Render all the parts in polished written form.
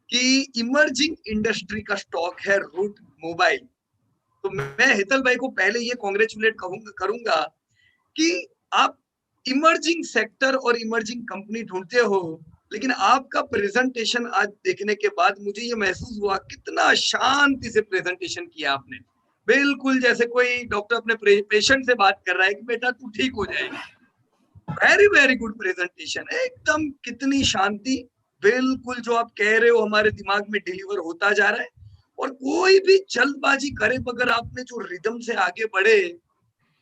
कि emerging industry का stock है रूट मोबाइल। तो मैं हेतल भाई को पहले ये कॉन्ग्रेचुलेट करूंगा कि आप इमर्जिंग सेक्टर और इमर्जिंग कंपनी ढूंढते हो, लेकिन आपका प्रेजेंटेशन आज देखने के बाद मुझे ये महसूस हुआ कितना शांति से प्रेजेंटेशन किया आपने। बिल्कुल जैसे कोई डॉक्टर अपने पेशेंट से बात कर रहा है कि बेटा तू ठीक हो जाएगा। वेरी वेरी गुड प्रेजेंटेशन, एकदम कितनी शांति। बिल्कुल जो आप कह रहे हो हमारे दिमाग में डिलीवर होता जा रहा है। और कोई भी जल्दबाजी करे बगैर आपने जो रिदम से आगे बढ़े,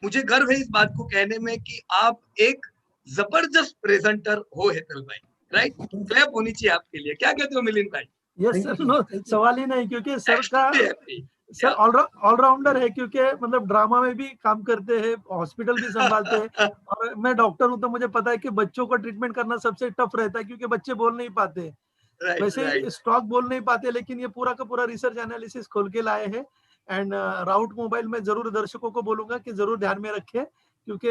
मुझे गर्व है इस बात को कहने में कि आप एक जबरदस्त प्रेजेंटर हो हेतल भाई। राइट, क्लैप होनी चाहिए आपके लिए। क्या कहते हो मिलिंद भाई? यस सर, नो सवाल ही नहीं, क्योंकि सर का सर ऑलराउंडर है, क्योंकि मतलब ड्रामा में भी काम करते हैं, हॉस्पिटल भी संभालते हैं, और मैं डॉक्टर हूं तो मुझे पता है कि बच्चों को ट्रीटमेंट करना सबसे टफ रहता है, क्योंकि बच्चे बोल नहीं पाते। वैसे स्टॉक बोल नहीं पाते, लेकिन ये पूरा का पूरा रिसर्च एनालिसिस खोल के लाए हैं। एंड राउट मोबाइल में जरूर दर्शकों को बोलूंगा कि जरूर ध्यान में रखें, क्योंकि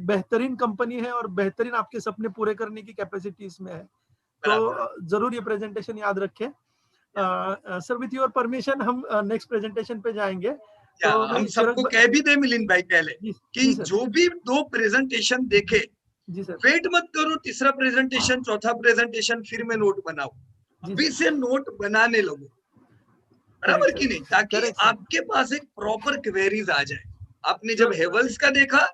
बेहतरीन कंपनी है और बेहतरीन आपके सपने पूरे करने की कैपेसिटी इसमें है। तो जरूर ये प्रेजेंटेशन याद रखें। सर विथ योर परमिशन हम नेक्स्ट प्रेजेंटेशन पे जाएंगे। तो हम सबको कह भी दे मिलिंद भाई पहले कि जो भी 2 प्रेजेंटेशन देखे, जी सर, वेट मत करो तीसरा प्रेजेंटेशन चौथा प्रेजेंटेशन फिर मैं नोट बनाऊं, अभी से नोट बनाने लगो, बराबर की नहीं, ताकि आपके पास एक प्रॉपर क्वेरीज आ जाए। आपने जब हेवल्स का देखा,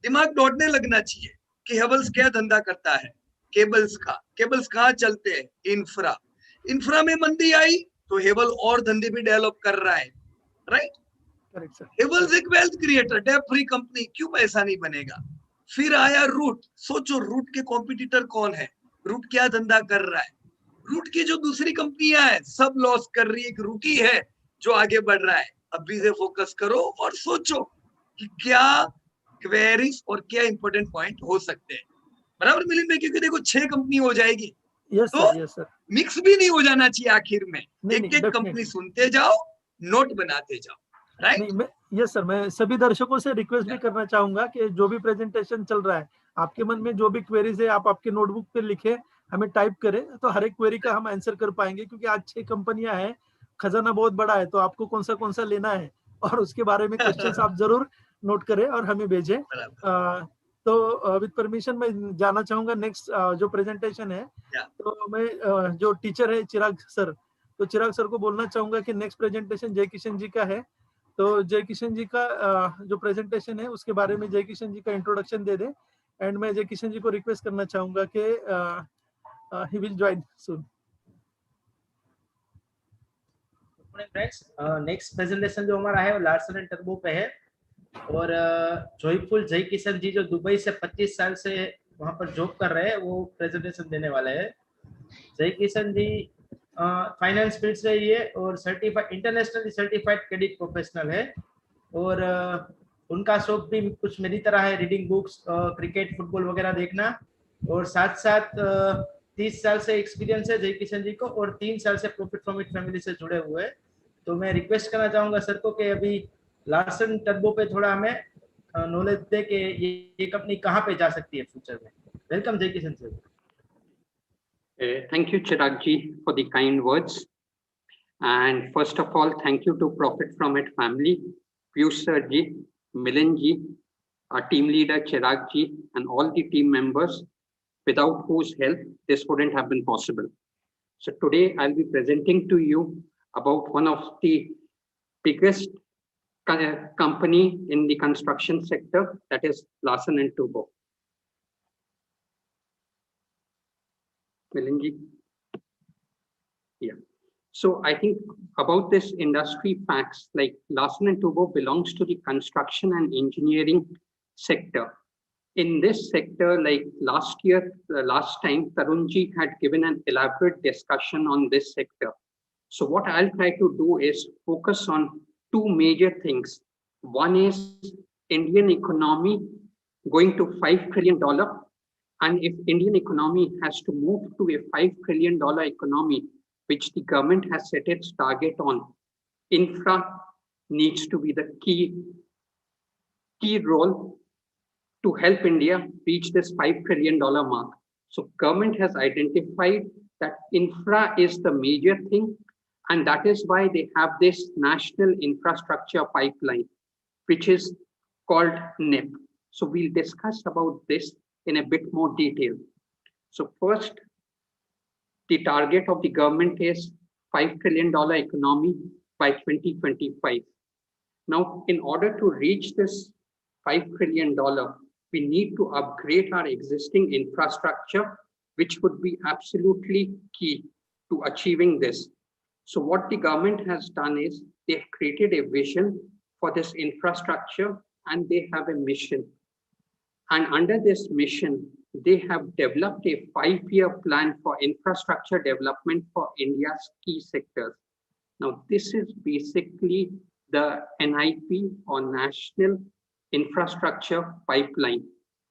दिमाग दौड़ने लगना चाहिए कि हेवल्स क्या धंधा करता है। केबल्स का, केबल्स कहाँ चलते हैं? इंफ्रा, इंफ्रा में मंदी आई तो हेवल और धंधे भी डेवलप कर रहा है। राइट, हेवल्स एक wealth creator, debt free company, क्यों पैसा नहीं बनेगा? फिर आया रूट, सोचो रूट के कॉम्पिटिटर कौन है, रूट क्या धंधा कर रहा है? रूट की जो दूसरी कंपनियां हैं सब लॉस कर रही है, एक रूट ही है जो आगे बढ़ रहा है। अभी से फोकस करो और सोचो कि क्या क्वेरीज और क्या इंपॉर्टेंट पॉइंट हो सकते हैं, बराबर मिलिंद भाई? क्योंकि देखो 6 कंपनी हो जाएगी, तो मिक्स भी नहीं हो जाना चाहिए आखिर में। एक एक कंपनी सुनते जाओ, नोट बनाते जाओ। राइट, यस सर, मैं सभी दर्शकों से रिक्वेस्ट भी करना चाहूंगा कि जो भी प्रेजेंटेशन चल रहा है, आपके मन में जो भी क्वेरीज है आप आपके नोटबुक पे लिखे, हमें टाइप करें, तो हर एक क्वेरी का हम आंसर कर पाएंगे, क्योंकि आज 6 कंपनियां हैं, खजाना बहुत बड़ा है, तो आपको कौन सा लेना है और उसके बारे में क्वेश्चंस आप जरूर नोट करें और हमें भेजें। तो विद परमिशन मैं जाना चाहूंगा नेक्स्ट जो प्रेजेंटेशन है। तो मैं जो टीचर है चिराग सर, तो चिराग सर को बोलना चाहूंगा कि नेक्स्ट प्रेजेंटेशन जय किशन जी का है। तो जय किशन जी का जो प्रेजेंटेशन है उसके बारे में जय किशन जी का इंट्रोडक्शन दे दे। एंड मैं जय किशन जी को रिक्वेस्ट करना चाहूंगा कि he will join soon. Next presentation जो हमारा है वो लार्सन एंड टर्बो पे है, और जॉयफुल जय किशन जी जो दुबई से 25 साल से वहां पर जॉब कर रहे हैं वो प्रेजेंटेशन देने वाले हैं। जय किशन जी फाइनेंस फील्ड से ही है और certified, internationally certified credit professional है, और उनका शौक भी कुछ मेरी तरह है, रीडिंग बुक्स, क्रिकेट, फुटबॉल वगैरह देखना, और साथ साथ 30 साल से एक्सपीरियंस है जय किशन जी को, और 3 साल से प्रॉफिट फ्रॉम इट फैमिली से जुड़े हुए हैं। तो मैं रिक्वेस्ट करना चाहूंगा सर को कि अभी लार्सन टर्बो पे थोड़ा हमें नॉलेज दे कि ये कंपनी कहाँ पे जा सकती है फ्यूचर में। वेलकम जय Kishan sir. Thank you, Chirag ji, for the kind words. And first of all, thank you to Profit From It family, Piyush sir ji, Milind ji, our team leader Chirag ji, and all the team members, without whose help this wouldn't have been possible. So today I'll be presenting to you about one of the biggest company in the construction sector, that is Larsen and Toubro. Milinji. Yeah. So I think about this industry facts, like Larsen and Toubro belongs to the construction and engineering sector. In this sector, like last time, Tarunji had given an elaborate discussion on this sector. So what I'll try to do is focus on 2 major things. One is Indian economy going to $5 trillion. And if Indian economy has to move to a $5 trillion economy, which the government has set its target on, infra needs to be the key role to help India reach this $5 trillion mark. So government has identified that infra is the major thing, and that is why they have this national infrastructure pipeline, which is called NEP. So we'll discuss about this in a bit more detail. So first, the target of the government is $5 trillion economy by 2025. Now, in order to reach this $5 trillion, we need to upgrade our existing infrastructure, which would be absolutely key to achieving this. So what the government has done is they've created a vision for this infrastructure, and they have a mission. And under this mission, they have developed a 5-year plan for infrastructure development for India's key sectors. Now, this is basically the NIP, or National Infrastructure Pipeline.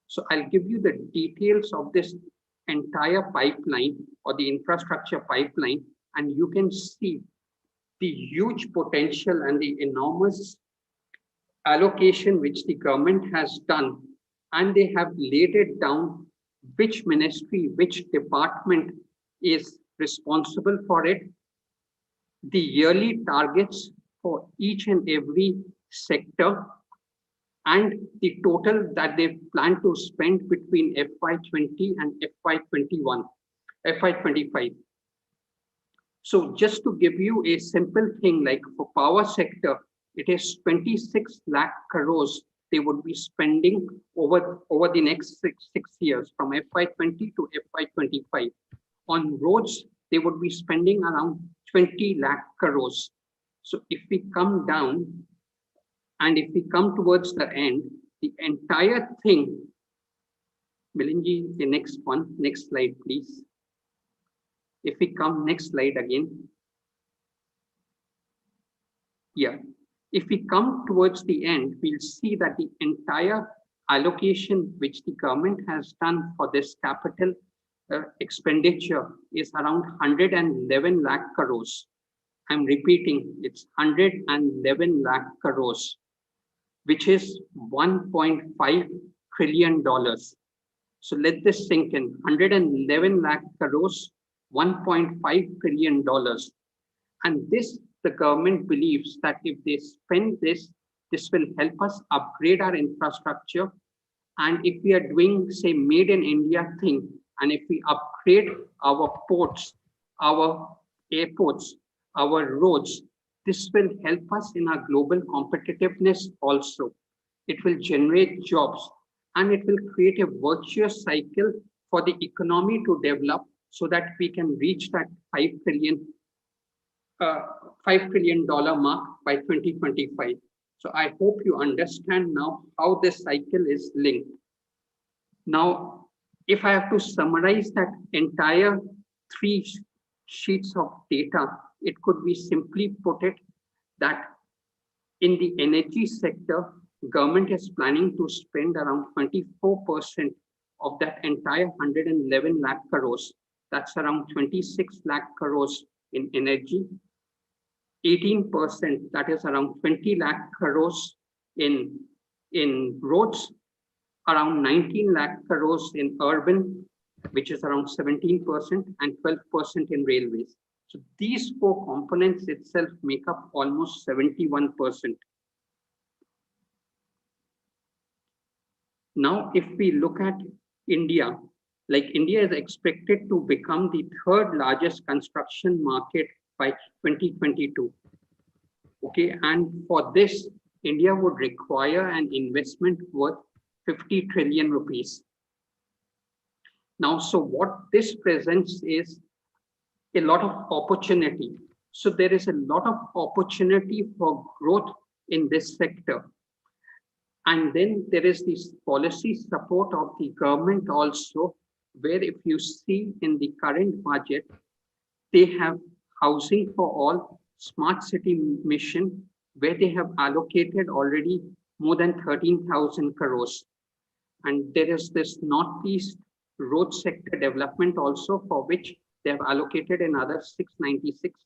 So I'll give you the details of this entire pipeline, or the infrastructure pipeline, and you can see the huge potential and the enormous allocation which the government has done, and they have laid it down which ministry, which department is responsible for it, the yearly targets for each and every sector, and the total that they plan to spend between FY20 and FY25. So just to give you a simple thing, like for power sector, it is 26 lakh crores they would be spending over the next six years, from FY20 to FY25. On roads, they would be spending around 20 lakh crores. So if we come down, and if we come towards the end, the entire thing, Milinji, the next one, next slide, please. If we come, next slide again. Yeah. If we come towards the end, we'll see that the entire allocation which the government has done for this capital expenditure is around 111 lakh crores. I'm repeating, it's 111 lakh crores, which is $1.5 trillion. So let this sink in. 111 lakh crores, $1.5 trillion. And this, the government believes that if they spend this, this will help us upgrade our infrastructure. And if we are doing, say, made in India thing, and if we upgrade our ports, our airports, our roads, this will help us in our global competitiveness also. It will generate jobs, and it will create a virtuous cycle for the economy to develop, so that we can reach that $5 trillion mark by 2025. So I hope you understand now how this cycle is linked. Now, if I have to summarize that entire 3 sheets of data, it could be simply put it that in the energy sector, government is planning to spend around 24% of that entire 111 lakh crores. That's around 26 lakh crores in energy. 18%, that is around 20 lakh crores in roads, around 19 lakh crores in urban, which is around 17%, and 12% in railways. So these 4 components itself make up almost 71%. Now, if we look at India, like India is expected to become the 3rd largest construction market by 2022. Okay, and for this, India would require an investment worth 50 trillion rupees. Now, so what this presents is a lot of opportunity. So there is a lot of opportunity for growth in this sector. And then there is this policy support of the government also, where if you see in the current budget, they have housing for all, smart city mission, where they have allocated already more than 13,000 crores. And there is this Northeast road sector development also, for which they have allocated another 696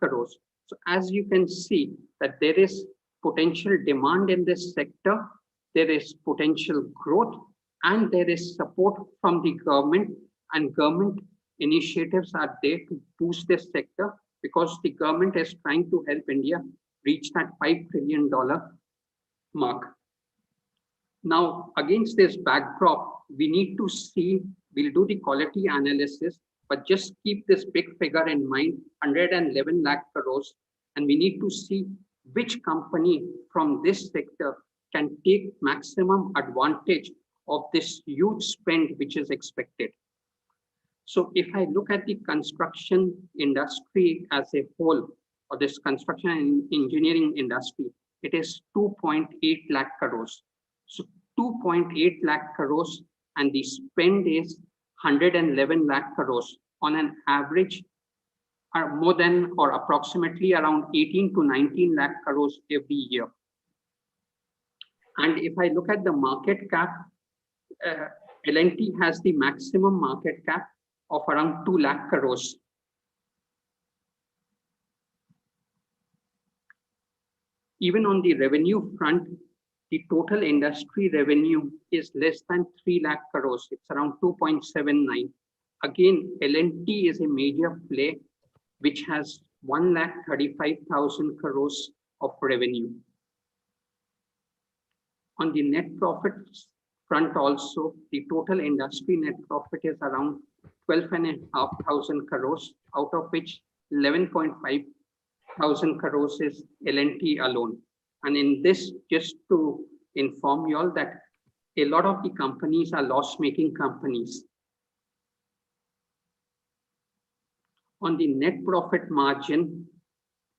crores. So as you can see that there is potential demand in this sector, there is potential growth, and there is support from the government, and government initiatives are there to boost this sector, because the government is trying to help India reach that $5 trillion mark. Now, against this backdrop, we need to see, we'll do the quality analysis, but just keep this big figure in mind, 111 lakh crores, and we need to see which company from this sector can take maximum advantage of this huge spend which is expected. So if I look at the construction industry as a whole, or this construction and engineering industry, it is 2.8 lakh crores. So 2.8 lakh crores, and the spend is 111 lakh crores on an average, are more than or approximately around 18 to 19 lakh crores every year. And if I look at the market cap, L&T has the maximum market cap of around 2 lakh crores. Even on the revenue front, the total industry revenue is less than 3 lakh crores. It's around 2.79. Again, L&T is a major play which has 1,35,000 crores of revenue. On the net profit front also, the total industry net profit is around 12,500 crores, out of which 11.5 thousand crores is L&T alone. And in this, just to inform you all that a lot of the companies are loss-making companies. On the net profit margin,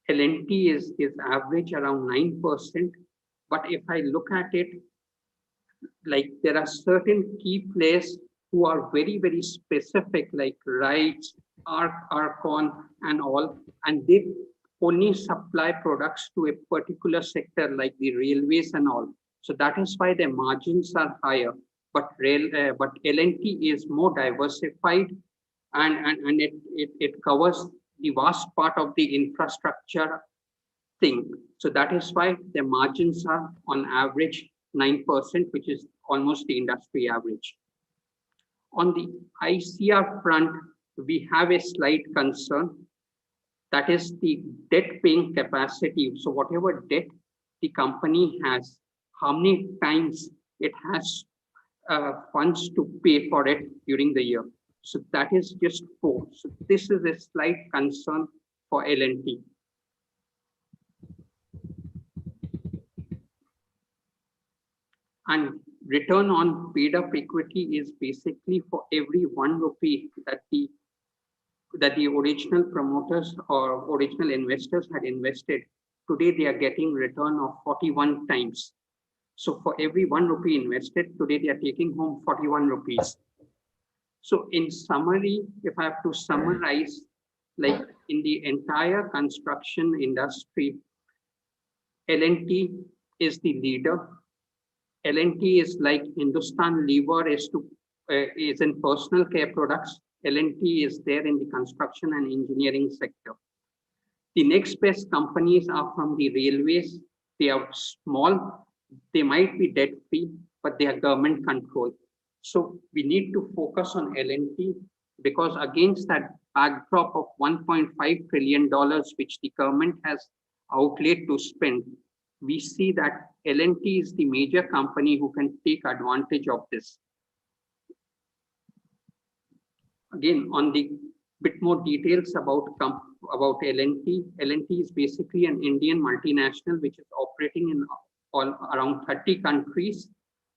L&T is average around 9%. But if I look at it, like there are certain key players who are very, very specific, like RITES, Arcon and all, and they only supply products to a particular sector like the railways and all. So that is why their margins are higher. But L&T is more diversified, and it covers the vast part of the infrastructure thing. So that is why the margins are on average 9%, which is almost the industry average. On the ICR front, we have a slight concern. That is the debt paying capacity. So whatever debt the company has, how many times it has funds to pay for it during the year. So that is just 4. So this is a slight concern for L&T. And return on paid up equity is basically for every 1 rupee that the original promoters or original investors had invested. Today they are getting return of 41 times. So for every 1 rupee invested, today they are taking home 41 rupees. So in summary, if I have to summarize, like in the entire construction industry, L&T is the leader. L&T is like Hindustan Lever is in personal care products. L&T is there in the construction and engineering sector. The next best companies are from the railways. They are small. They might be debt free, but they are government controlled. So we need to focus on L&T, because against that backdrop of $1.5 trillion, which the government has outlaid to spend, we see that L&T is the major company who can take advantage of this. Again, on the bit more details about L&T. L&T is basically an Indian multinational which is operating in around 30 countries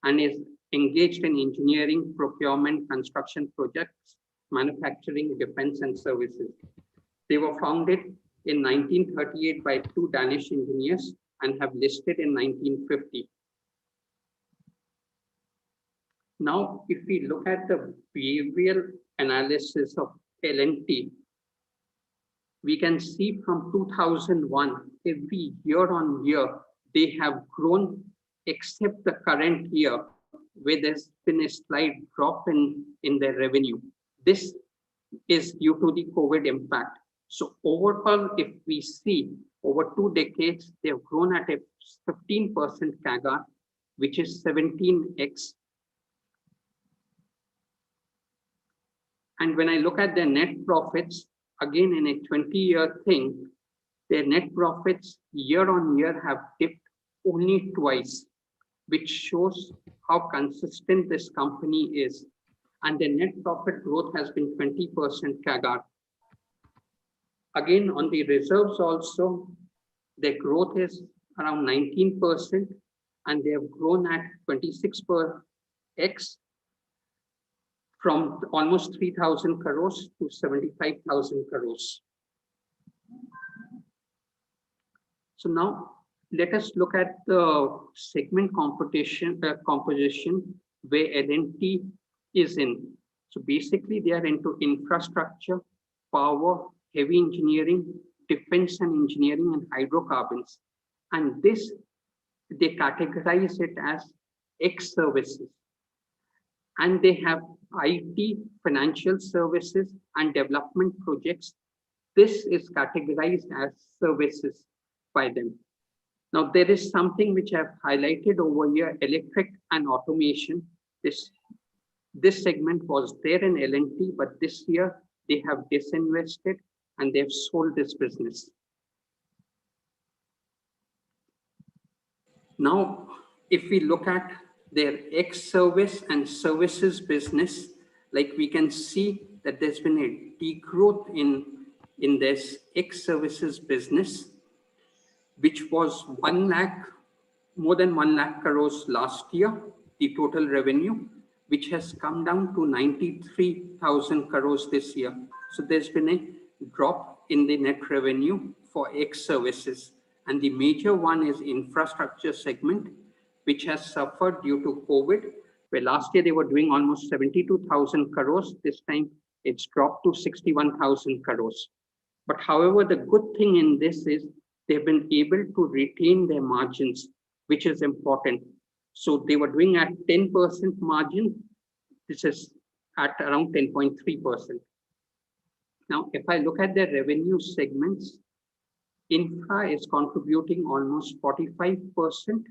and is engaged in engineering, procurement, construction projects, manufacturing, defense, and services. They were founded in 1938 by 2 Danish engineers and have listed in 1950. Now, if we look at the behavioral analysis of L&T, we can see from 2001, every year on year, they have grown, except the current year, where there's been a slight drop in their revenue. This is due to the COVID impact. So overall, if we see over 2 decades, they have grown at a 15% CAGR, which is 17x. And when I look at their net profits, again in a 20-year thing, their net profits year on year have dipped only twice, which shows how consistent this company is. And the net profit growth has been 20% CAGR. Again, on the reserves also, their growth is around 19%, and they have grown at 26x from almost 3,000 crores to 75,000 crores. So now let us look at the segment composition where L&T is in. So basically they are into infrastructure, power, heavy engineering, defense and engineering, and hydrocarbons. And this, they categorize it as X services. And they have IT, financial services, and development projects. This is categorized as services by them. Now, there is something which I've highlighted over here, electric and automation. This segment was there in L&T, but this year they have disinvested and they've sold this business. Now, if we look at their ex-service and services business, like we can see that there's been a degrowth in this ex-services business, which was more than 1 lakh crores last year, the total revenue, which has come down to 93,000 crores this year. So there's been a drop in the net revenue for ex-services. And the major one is infrastructure segment, which has suffered due to COVID, where last year they were doing almost 72,000 crores. This time it's dropped to 61,000 crores. But however, the good thing in this is they've been able to retain their margins, which is important. So they were doing at 10% margin. This is at around 10.3%. Now, if I look at their revenue segments, infra is contributing almost 45%,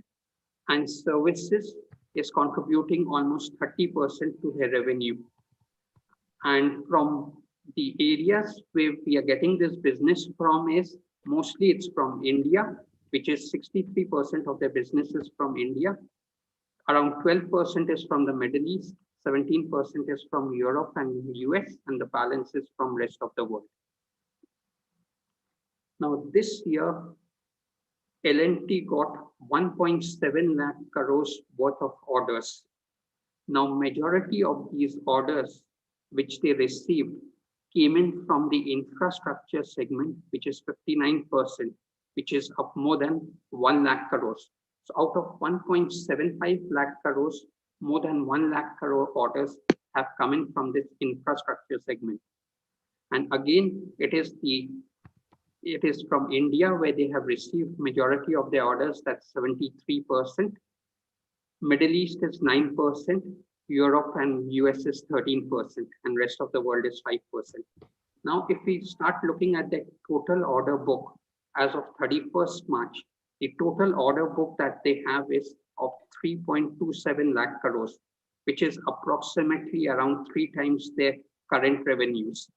and services is contributing almost 30% to their revenue. And from the areas where we are getting this business from is mostly it's from India, which is 63% of their business is from India. Around 12% is from the Middle East, 17% is from Europe and US, and the balance is from rest of the world. Now this year, L&T got 1.7 lakh crores worth of orders. Now majority of these orders which they received came in from the infrastructure segment, which is 59%, which is up more than 1 lakh crores. So out of 1.75 lakh crores, more than 1 lakh crore orders have come in from this infrastructure segment. And again, it is from India where they have received majority of their orders, that's 73%. Middle East is 9%, Europe and US is 13%, and rest of the world is 5%. Now, if we start looking at the total order book as of 31st March, the total order book that they have is of 3.27 lakh crores, which is approximately around 3 times their current revenues.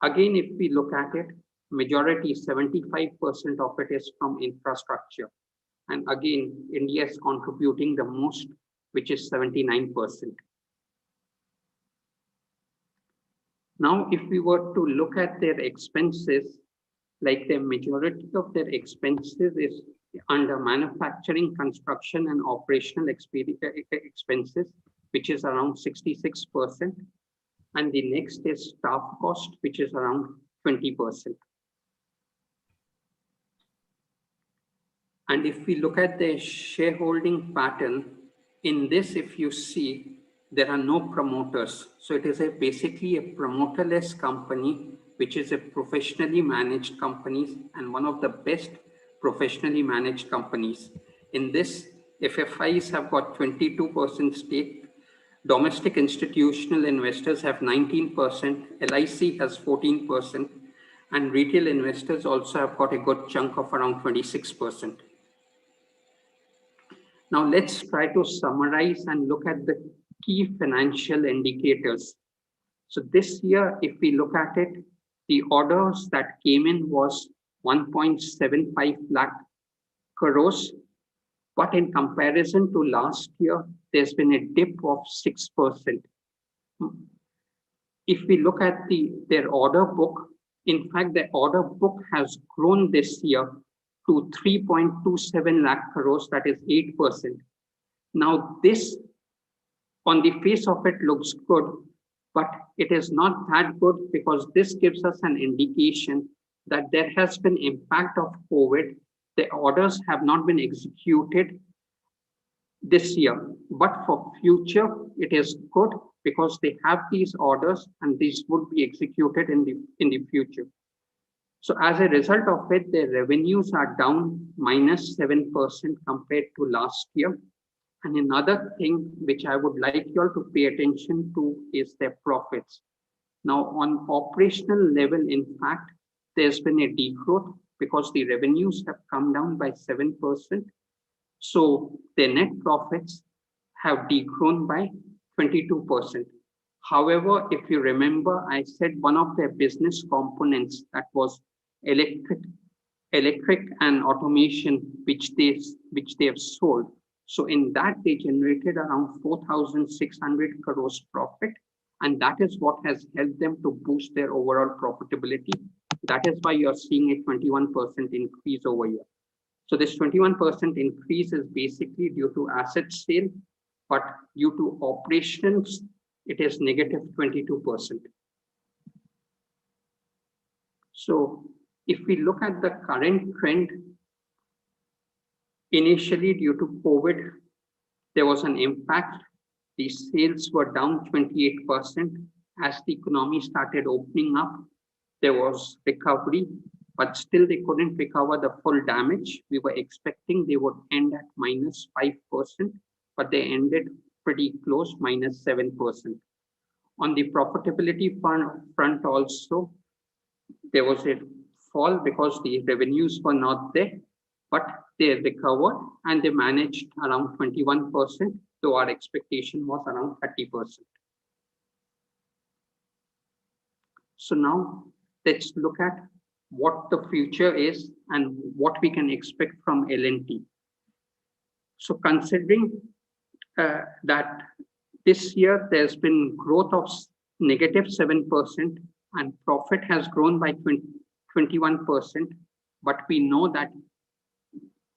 Again, if we look at it, majority, 75% of it is from infrastructure. And again, India is contributing the most, which is 79%. Now, if we were to look at their expenses, like the majority of their expenses is under manufacturing, construction, and operational expenses, which is around 66%. And the next is staff cost, which is around 20%. And if we look at the shareholding pattern, in this, if you see, there are no promoters. So it is basically a promoterless company, which is a professionally managed company and one of the best professionally managed companies. In this, FFIs have got 22% stake, domestic institutional investors have 19%, LIC has 14%, and retail investors also have got a good chunk of around 26%. Now let's try to summarize and look at the key financial indicators. So this year, if we look at it, the orders that came in was 1.75 lakh crores. But in comparison to last year, there's been a dip of 6%. If we look at their order book, in fact, the order book has grown this year to 3.27 lakh crores, that is 8%. Now this, on the face of it, looks good, but it is not that good because this gives us an indication that there has been impact of COVID. The orders have not been executed this year, but for future, it is good because they have these orders and these would be executed in the future. So as a result of it, their revenues are down -7% compared to last year. And another thing which I would like you all to pay attention to is their profits. Now on operational level, in fact, there's been a degrowth because the revenues have come down by 7%. So their net profits have degrown by 22%. However, if you remember, I said one of their business components that was electric and automation, which they have sold. So in that they generated around 4,600 crores profit, and that is what has helped them to boost their overall profitability. That is why you're seeing a 21% increase over here. So this 21% increase is basically due to asset sale, but due to operations, it is negative 22%. So if we look at the current trend, initially due to COVID, there was an impact. The sales were down 28%. As the economy started opening up, there was recovery, but still they couldn't recover the full damage. We were expecting they would end at -5%, but they ended pretty close, -7%. On the profitability front also, there was a fall because the revenues were not there, but they recovered and they managed around 21%, though our expectation was around 30%. So now let's look at what the future is and what we can expect from L&T. So considering that this year there's been growth of -7% and profit has grown by 21%, but we know that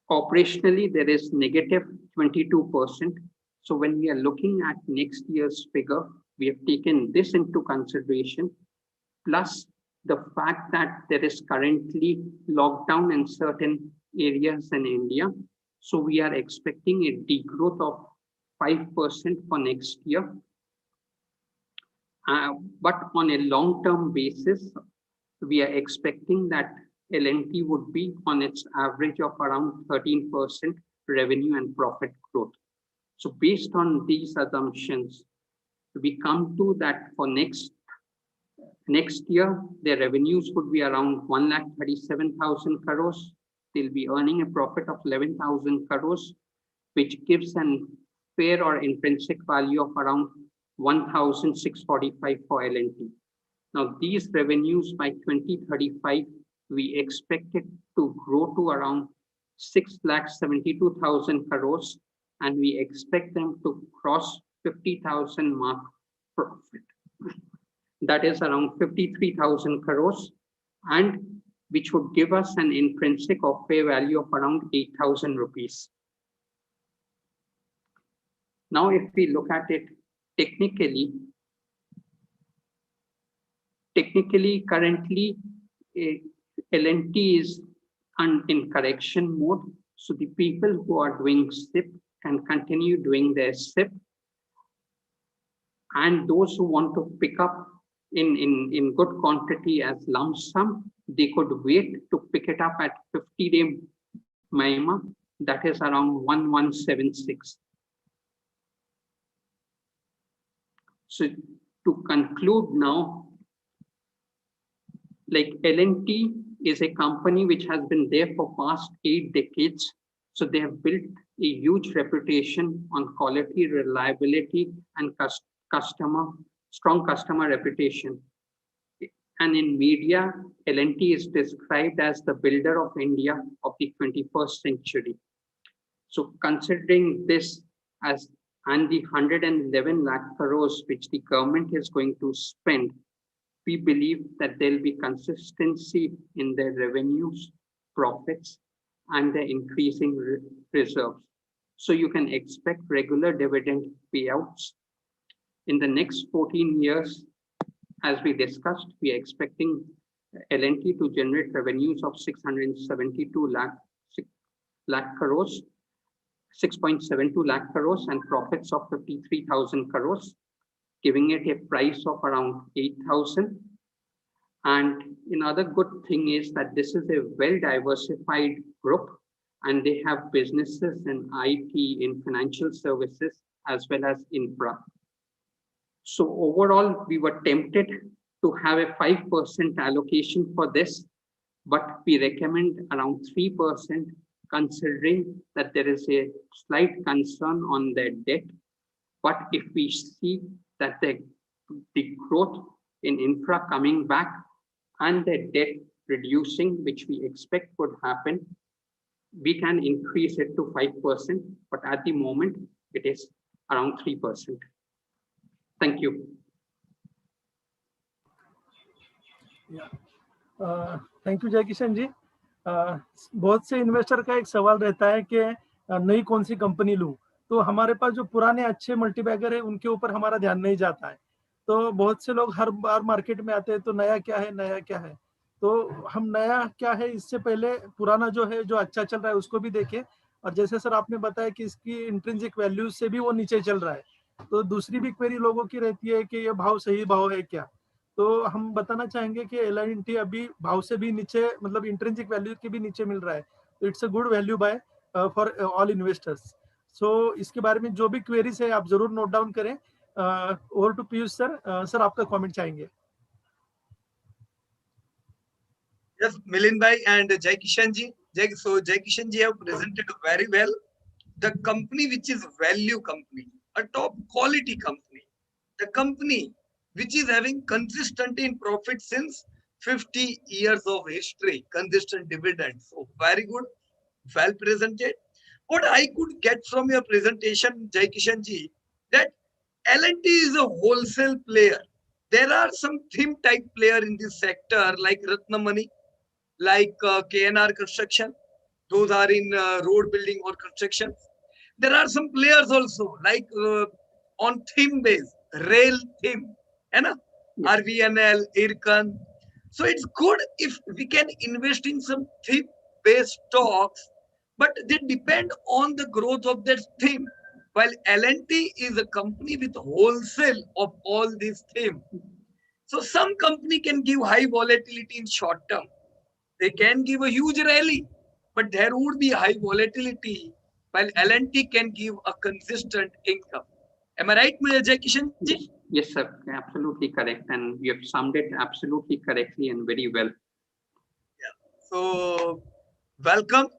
operationally there is -22%. So when we are looking at next year's figure, we have taken this into consideration, plus the fact that there is currently lockdown in certain areas in India. So we are expecting a degrowth of 5% for next year. But on a long-term basis, we are expecting that L&T would be on its average of around 13% revenue and profit growth. So based on these assumptions, we come to that for next year, their revenues would be around 1,37,000 crores. They'll be earning a profit of 11,000 crores, which gives an fair or intrinsic value of around 1,645 for L&T. Now, these revenues by 2035, we expect it to grow to around 6,72,000 crores, and we expect them to cross 50,000 mark profit. That is around 53,000 crores, and which would give us an intrinsic of fair value of around 8,000 rupees. Now, if we look at it technically, currently, L&T is in correction mode. So the people who are doing SIP can continue doing their SIP. And those who want to pick up in good quantity as lump sum, they could wait to pick it up at 50-day MIMA, that is around 1176. So to conclude now, like L&T is a company which has been there for past 8 decades. So they have built a huge reputation on quality, reliability, and customer strong customer reputation. And in media, L&T is described as the builder of India of the 21st century. So considering this as and the 111 lakh crores which the government is going to spend, we believe that there will be consistency in their revenues, profits, and the increasing reserves. So you can expect regular dividend payouts. In the next 14 years, as we discussed, we are expecting L&T to generate revenues of 672 lakh crores, 6.72 lakh crores, and profits of 53,000 crores, giving it a price of around 8,000. And another good thing is that this is a well-diversified group, and they have businesses in IT, in financial services, as well as infra. So overall, we were tempted to have a 5% allocation for this, but we recommend around 3%, considering that there is a slight concern on their debt. But if we see that the growth in infra coming back and the debt reducing, which we expect would happen, we can increase it to 5%, but at the moment, it is around 3%. Thank you. Thank you जय किशन जी। बहुत से investor का एक सवाल रहता है कि नई कौन सी कंपनी लूं, तो हमारे पास जो पुराने अच्छे मल्टीबैगर है उनके ऊपर हमारा ध्यान नहीं जाता है। तो बहुत से लोग हर बार मार्केट में आते हैं तो नया क्या है, नया क्या है, तो हम नया क्या है इससे पहले पुराना जो है जो अच्छा चल रहा है उसको भी देखें। और जैसे सर आपने बताया कि इसकी इंट्रिंसिक वैल्यू से भी वो नीचे चल रहा है, तो दूसरी भी क्वेरी लोगों की रहती है कि ये भाव सही भाव है क्या। तो हम बताना चाहेंगे कि L&T अभी भाव से भी नीचे, मतलब इंट्रिंसिक वैल्यू के भी नीचे मिल रहा है, तो it's a good value buy for all investors. So इसके बारे में जो भी क्वेरीज है आप जरूर नोट डाउन करें। Over to Piyush sir. Sir आपका कमेंट चाहेंगे। Yes, Milind bhai and Jai Kishan ji. So Jai Kishan ji have presented very well. The company which is value company, a top quality company, the company which is having consistent in profit since 50 years of history, consistent dividends. So very good, well presented. What I could get from your presentation, Jai Kishan ji, that L&T is a wholesale player. There are some theme type player in this sector like Ratnamani, like KNR Construction. Those are in road building or construction. There are some players also like on theme base, rail theme, yes. RVNL, Ircon. So it's good if we can invest in some theme based stocks, but they depend on the growth of that theme. While L&T is a company with wholesale of all these themes. So some company can give high volatility in short term. They can give a huge rally, but there would be high volatility, while L&T can give a consistent income. Am I right, Jai Kishan ji? Yes, sir. Absolutely correct. And you have summed it absolutely correctly and very well. Yeah. So, welcome.